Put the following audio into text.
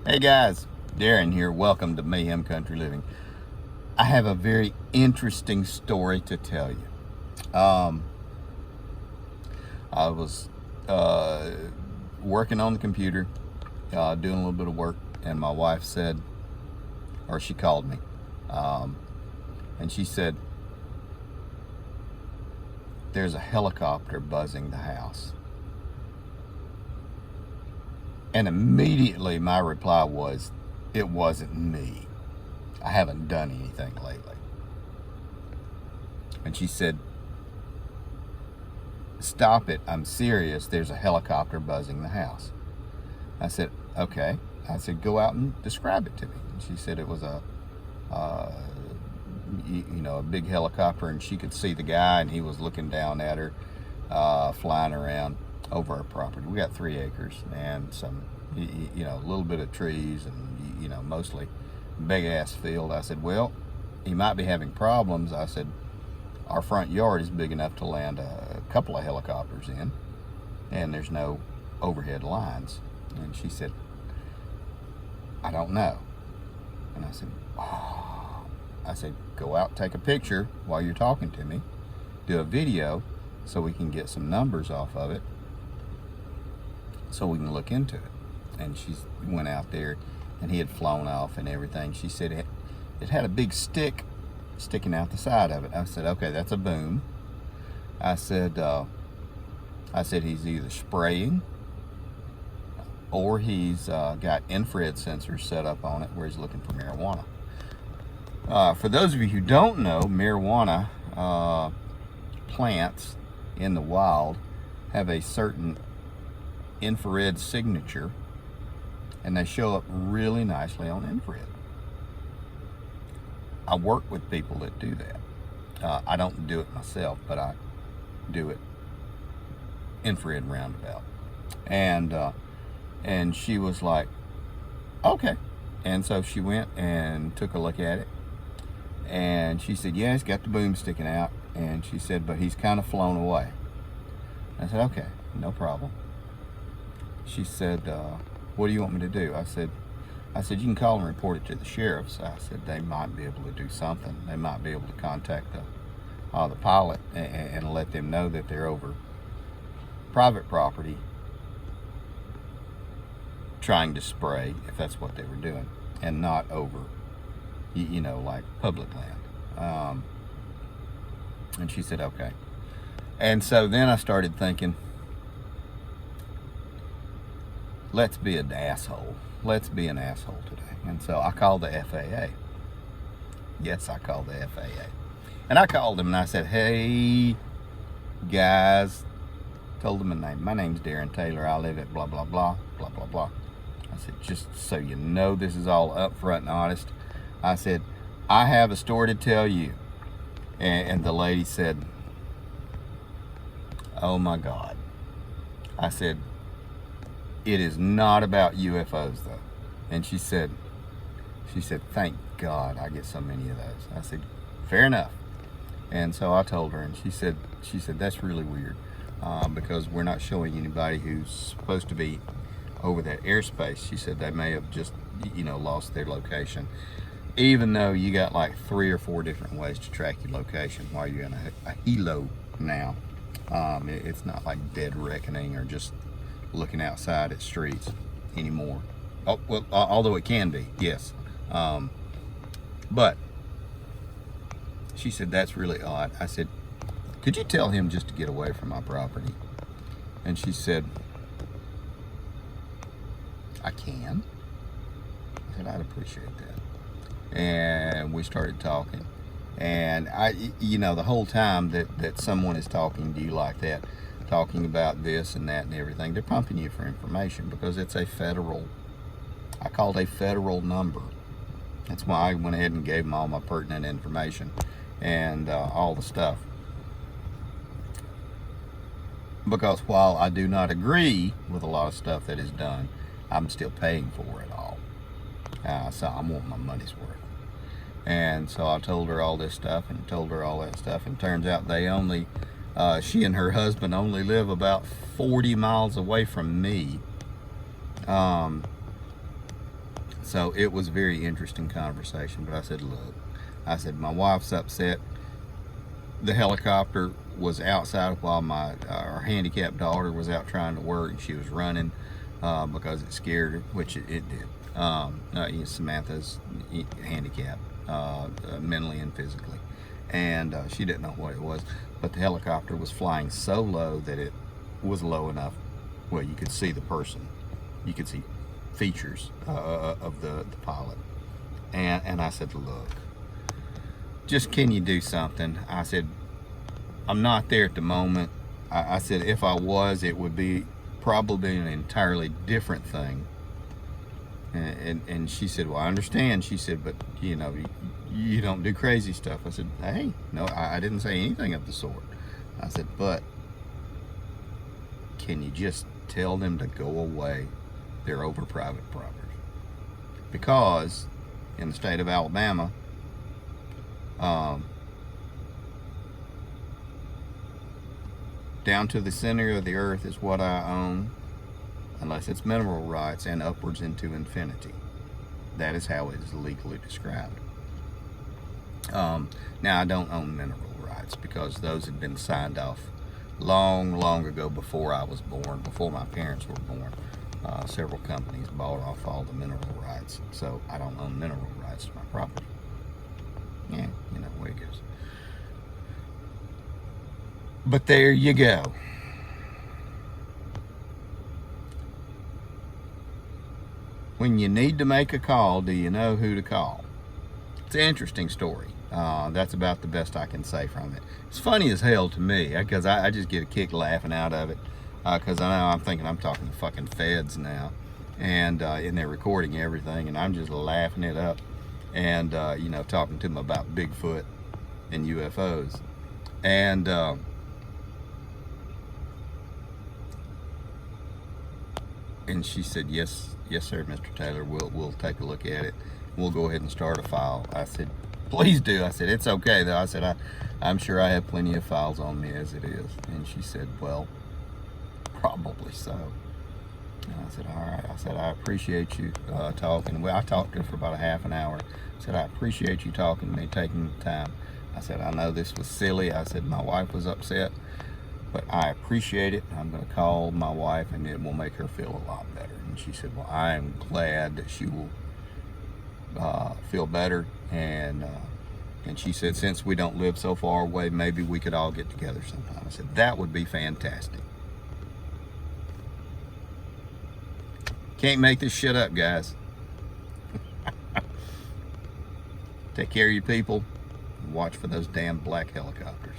Hey guys, Darren here. Welcome to Mayhem Country Living. I have a very interesting story to tell you. I was working on the computer, doing a little bit of work, and my wife said, or she called me, and she said, "There's a helicopter buzzing the house." And immediately my reply was, it wasn't me. I haven't done anything lately. And she said, "Stop it, I'm serious, there's a helicopter buzzing the house." I said, "Okay." I said, "Go out and describe it to me." And she said it was a big helicopter, and she could see the guy, and he was looking down at her, flying around over our property. We got 3 acres and some, a little bit of trees and, mostly big ass field. I said, "Well, he might be having problems." I said, "Our front yard is big enough to land a couple of helicopters in, and there's no overhead lines." And she said, "I don't know." And I said, "Oh." I said, "Go out, take a picture while you're talking to me, do a video so we can get some numbers off of it, so we can look into it." And she went out there, and he had flown off and everything. She said it had a big stick sticking out the side of it. I said, "Okay, that's a boom." I said he's either spraying or he's got infrared sensors set up on it where he's looking for marijuana. For those of you who don't know, marijuana plants in the wild have a certain infrared signature, and they show up really nicely on infrared. I work with people that do that. I don't do it myself, but I do it infrared roundabout. And she was like, "Okay." And so she went and took a look at it, and she said, "Yeah, he's got the boom sticking out." And she said, "But he's kind of flown away." I said, "Okay, no problem." She said, "What do you want me to do?" I said, "You can call and report it to the sheriffs." I said, "They might be able to do something. They might be able to contact the pilot and let them know that they're over private property trying to spray, if that's what they were doing, and not over, like public land." And she said, "Okay." And so then I started thinking, let's be an asshole. Let's be an asshole today. And so I called the FAA. Yes, I called the FAA. And I called them and I said, "Hey, guys," told them my name. "My name's Darren Taylor. I live at blah, blah, blah, blah, blah, blah." I said, "Just so you know, this is all upfront and honest." I said, "I have a story to tell you." And the lady said, "Oh my God." I said, "It is not about UFOs though." And she said, "Thank God I get so many of those." I said, "Fair enough." And so I told her, and she said, "That's really weird because we're not showing anybody who's supposed to be over that airspace." She said they may have just, lost their location, even though you got like 3 or 4 different ways to track your location while you're in a helo now. It's not like dead reckoning or just looking outside at streets anymore. Oh, well, although it can be, yes. But she said, "That's really odd." I said, "Could you tell him just to get away from my property?" And she said, "I can." I said, "I'd appreciate that." And we started talking. And the whole time that someone is talking to you like that, talking about this and that and everything, they're pumping you for information because it's I called a federal number. That's why I went ahead and gave them all my pertinent information and all the stuff. Because while I do not agree with a lot of stuff that is done, I'm still paying for it all. So I want my money's worth. And so I told her all this stuff and told her all that stuff, and turns out she and her husband only live about 40 miles away from me. So it was a very interesting conversation. But I said, look, I said, my wife's upset. The helicopter was outside while our handicapped daughter was out trying to work, and she was running because it scared her, which it did. Samantha's handicapped, mentally and physically, and she didn't know what it was. But the helicopter was flying so low that it was low enough where you could see the person, you could see features of the pilot. And I said, look, just can you do something? I said, I'm not there at the moment. I said, if I was, it would be probably an entirely different thing. And she said, well, I understand. She said, but you know, you don't do crazy stuff. I said, hey, no, I didn't say anything of the sort. I said, but can you just tell them to go away? They're over private property. Because in the state of Alabama, down to the center of the earth is what I own, unless it's mineral rights, and upwards into infinity. That is how it is legally described. Now, I don't own mineral rights because those had been signed off long ago, before I was born, before my parents were born. Several companies bought off all the mineral rights, so I don't own mineral rights to my property. Yeah, you know the way it goes. But there you go. When you need to make a call, do you know who to call? It's an interesting story. That's about the best I can say from it. It's funny as hell to me, because I just get a kick laughing out of it, because I know I'm thinking I'm talking to fucking feds now, and they're recording everything, and I'm just laughing it up, and you know, talking to them about Bigfoot and UFOs, and she said, yes sir, Mr. Taylor, we'll take a look at it. We'll go ahead and start a file. I said, please do. I said, it's okay though. I said, I'm sure I have plenty of files on me as it is. And she said, well, probably so. And I said, all right. I said, I appreciate you talking. Well, I talked to her for about a half an hour. I said, I appreciate you talking to me, taking the time. I said, I know this was silly. I said, my wife was upset, but I appreciate it. I'm going to call my wife, and it will make her feel a lot better. And she said, well, I am glad that she will feel better. And she said, since we don't live so far away, maybe we could all get together sometime. I said, that would be fantastic. Can't make this shit up, guys. Take care of you people. Watch for those damn black helicopters.